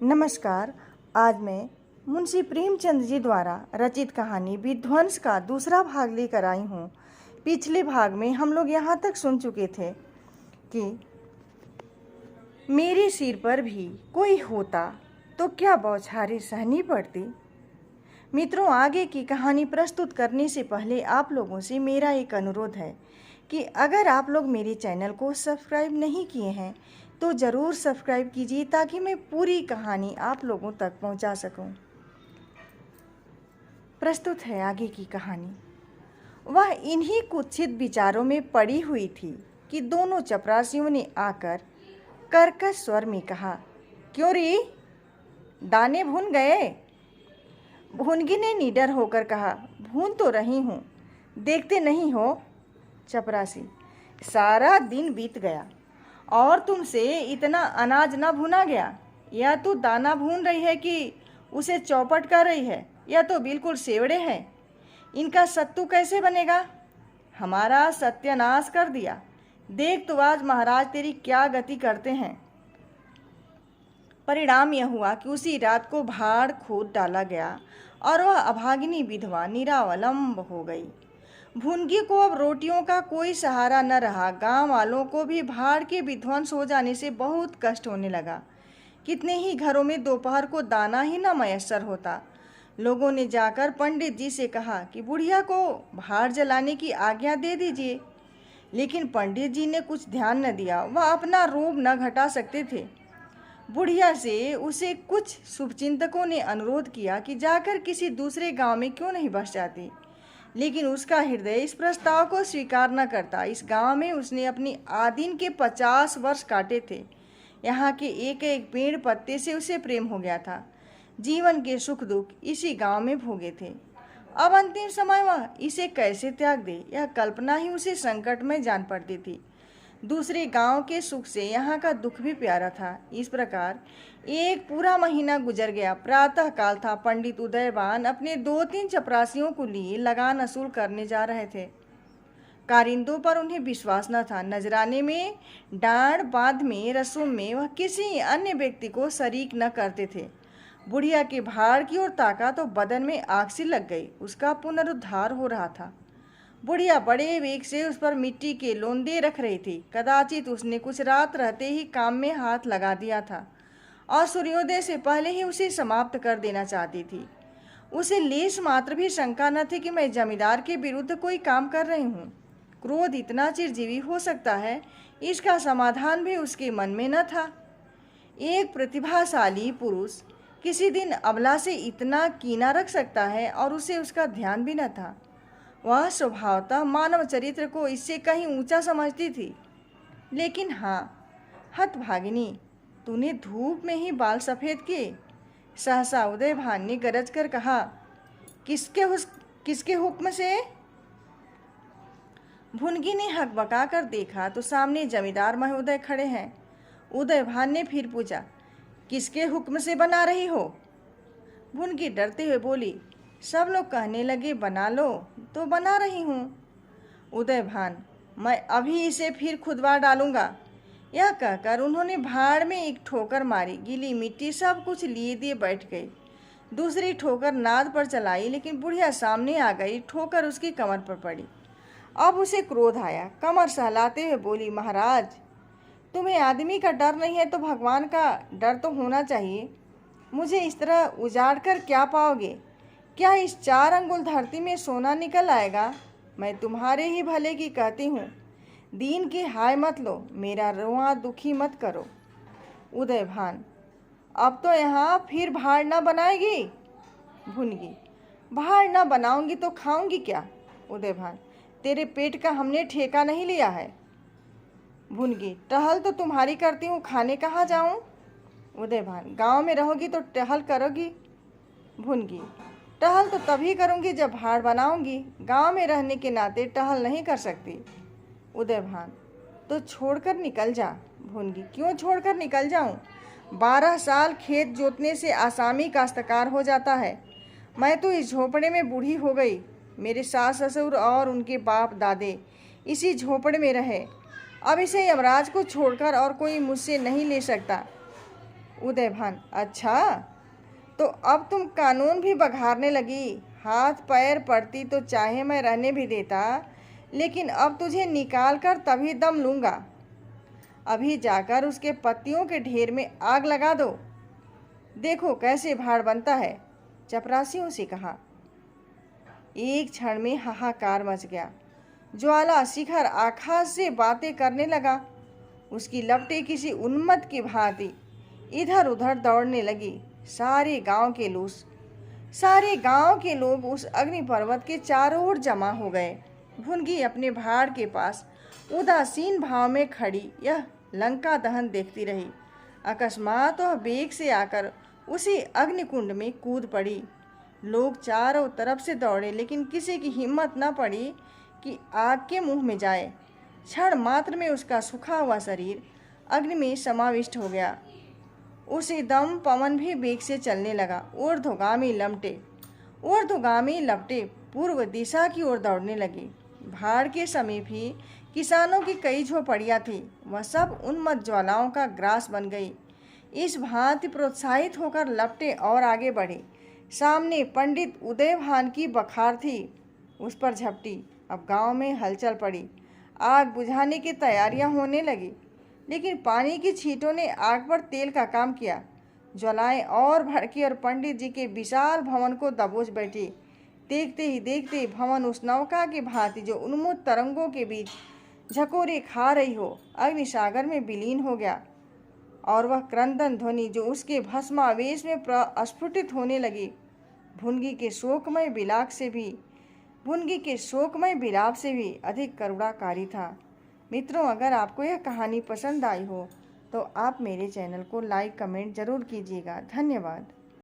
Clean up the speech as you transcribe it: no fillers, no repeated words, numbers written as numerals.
नमस्कार। आज मैं मुंशी प्रेमचंद जी द्वारा रचित कहानी विध्वंस का दूसरा भाग लेकर आई हूँ। पिछले भाग में हम लोग यहाँ तक सुन चुके थे कि मेरे सिर पर भी कोई होता तो क्या बौछारें सहनी पड़ती। मित्रों, आगे की कहानी प्रस्तुत करने से पहले आप लोगों से मेरा एक अनुरोध है कि अगर आप लोग मेरे चैनल को सब्सक्राइब नहीं किए हैं तो ज़रूर सब्सक्राइब कीजिए ताकि मैं पूरी कहानी आप लोगों तक पहुंचा सकूं। प्रस्तुत है आगे की कहानी। वह इन्हीं कुत्सित विचारों में पड़ी हुई थी कि दोनों चपरासियों ने आकर कर्कश स्वर में कहा, क्यों री, दाने भून गए? भुनगी ने निडर होकर कहा, भून तो रही हूँ, देखते नहीं हो? चपरासी, सारा दिन बीत गया और तुमसे इतना अनाज न भुना गया। या तो दाना भून रही है कि उसे चौपट कर रही है, या तो बिल्कुल सेवड़े हैं। इनका सत्तू कैसे बनेगा? हमारा सत्यानाश कर दिया। देख तो आज महाराज तेरी क्या गति करते हैं। परिणाम यह हुआ कि उसी रात को भाड़ खोद डाला गया और वह अभागिनी विधवा निरावलंब हो गई। भुनगी को अब रोटियों का कोई सहारा न रहा। गांव वालों को भी भाड़ के विध्वंस हो जाने से बहुत कष्ट होने लगा। कितने ही घरों में दोपहर को दाना ही न मयस्सर होता। लोगों ने जाकर पंडित जी से कहा कि बुढ़िया को भाड़ जलाने की आज्ञा दे दीजिए, लेकिन पंडित जी ने कुछ ध्यान न दिया। वह अपना रोब न घटा सकते थे। बुढ़िया से उसे कुछ शुभचिंतकों ने अनुरोध किया कि जाकर किसी दूसरे गांव में क्यों नहीं बस जाती, लेकिन उसका हृदय इस प्रस्ताव को स्वीकार न करता। इस गांव में उसने अपनी आदिन के 50 वर्ष काटे थे। यहाँ के एक एक पेड़ पत्ते से उसे प्रेम हो गया था। जीवन के सुख दुख इसी गांव में भोगे थे। अब अंतिम समय वह इसे कैसे त्याग दे, यह कल्पना ही उसे संकट में जान पड़ती थी। दूसरे गांव के सुख से यहाँ का दुख भी प्यारा था। इस प्रकार एक पूरा महीना गुजर गया। प्रातः काल था। पंडित उदयवान अपने 2-3 चपरासियों को लिए लगान वसूल करने जा रहे थे। कारिंदों पर उन्हें विश्वास न था। नजराने में, डांड बांध में, रसूम में वह किसी अन्य व्यक्ति को शरीक न करते थे। बुढ़िया के भाड़ की ओर ताका तो बदन में आग सी लग गई। उसका पुनरुद्धार हो रहा था। बुढ़िया बड़े वेग से उस पर मिट्टी के लोंदे रख रही थी। कदाचित उसने कुछ रात रहते ही काम में हाथ लगा दिया था और सूर्योदय से पहले ही उसे समाप्त कर देना चाहती थी। उसे लेश मात्र भी शंका न थी कि मैं जमींदार के विरुद्ध कोई काम कर रही हूँ। क्रोध इतना चिरजीवी हो सकता है, इसका समाधान भी उसके मन में न था। एक प्रतिभाशाली पुरुष किसी दिन अबला से इतना कीना रख सकता है और उसे उसका ध्यान भी न था। वह स्वभावतः मानव चरित्र को इससे कहीं ऊंचा समझती थी। लेकिन हाँ, हतभागिनी, तूने धूप में ही बाल सफ़ेद किए। सहसा उदयभान ने गरज कर कहा, किसके हुक्म से? भुनगी ने हकबका कर देखा तो सामने जमींदार महोदय खड़े हैं। उदयभान ने फिर पूछा, किसके हुक्म से बना रही हो? भुनगी डरते हुए बोली, सब लोग कहने लगे बना लो तो बना रही हूँ। उदयभान, मैं अभी इसे फिर खुदवा डालूंगा। यह कहकर उन्होंने भाड़ में एक ठोकर मारी। गीली मिट्टी सब कुछ लिए दिए बैठ गई। दूसरी ठोकर नाद पर चलाई, लेकिन बुढ़िया सामने आ गई। ठोकर उसकी कमर पर पड़ी। अब उसे क्रोध आया। कमर सहलाते हुए बोली, महाराज, तुम्हें आदमी का डर नहीं है तो भगवान का डर तो होना चाहिए। मुझे इस तरह उजाड़ कर क्या पाओगे? क्या इस 4 अंगुल धरती में सोना निकल आएगा? मैं तुम्हारे ही भले की कहती हूँ। दीन की हाय मत लो, मेरा रोआ दुखी मत करो। उदयभान, अब तो यहाँ फिर भाड़ न बनाएगी? भुनगी, भाड़ न बनाऊंगी तो खाऊंगी क्या? उदयभान, तेरे पेट का हमने ठेका नहीं लिया है। भुनगी, टहल तो तुम्हारी करती हूँ, खाने कहाँ जाऊँ? उदयभान, गांव में रहोगी तो टहल करोगी? भुनगी, टहल तो तभी करूंगी जब भाड़ बनाऊंगी। गांव में रहने के नाते टहल नहीं कर सकती। उदयभान, तो छोड़कर निकल जा। भुनगी, क्यों छोड़कर निकल जाऊं? 12 साल खेत जोतने से आसामी काश्तकार हो जाता है। मैं तो इस झोपड़े में बूढ़ी हो गई। मेरे सास ससुर और उनके बाप दादे इसी झोपड़े में रहे। अब इसे यमराज को छोड़कर और कोई मुझसे नहीं ले सकता। उदयभान, अच्छा, तो अब तुम कानून भी बघारने लगी। हाथ पैर पड़ती तो चाहे मैं रहने भी देता, लेकिन अब तुझे निकाल कर तभी दम लूँगा। अभी जाकर उसके पत्तियों के ढेर में आग लगा दो, देखो कैसे भाड़ बनता है, चपरासियों से कहा। एक क्षण में हाहाकार मच गया। ज्वाला शिखर आकाश से बातें करने लगा। उसकी लपटें किसी उन्मत्त की भांति इधर उधर दौड़ने लगी। सारे गांव के लोग उस अग्नि पर्वत के चारों ओर जमा हो गए। भुनगी अपने भाड़ के पास उदासीन भाव में खड़ी यह लंका दहन देखती रही। अकस्मात वह बेग से आकर उसी अग्निकुंड में कूद पड़ी। लोग चारों तरफ से दौड़े, लेकिन किसी की हिम्मत न पड़ी कि आग के मुंह में जाए। क्षण मात्र में उसका सूखा हुआ शरीर अग्नि में समाविष्ट हो गया। उसी दम पवन भी बेग से चलने लगा। ऊर्ध्वगामी लपटें पूर्व दिशा की ओर दौड़ने लगी। भाड़ के समीप ही किसानों की कई झोपड़ियाँ थीं, वह सब उन्मत्त ज्वालाओं का ग्रास बन गई। इस भांति प्रोत्साहित होकर लपटें और आगे बढ़ी। सामने पंडित उदयभान की बखार थी, उस पर झपटी। अब गांव में हलचल पड़ी। आग बुझाने की तैयारियां होने लगी, लेकिन पानी की छींटों ने आग पर तेल का काम किया। ज्वालाएं और भड़की और पंडित जी के विशाल भवन को दबोच बैठी। देखते ही देखते भवन उस नौका की भांति जो उन्मुक्त तरंगों के बीच झकोरे खा रही हो, अग्निसागर में विलीन हो गया। और वह क्रंदन ध्वनि जो उसके भस्मावेश में प्रस्फुटित होने लगी, भुनगी के शोकमय विलाप से भी अधिक करुणाकारी था। मित्रों, अगर आपको यह कहानी पसंद आई हो तो आप मेरे चैनल को लाइक कमेंट जरूर कीजिएगा। धन्यवाद।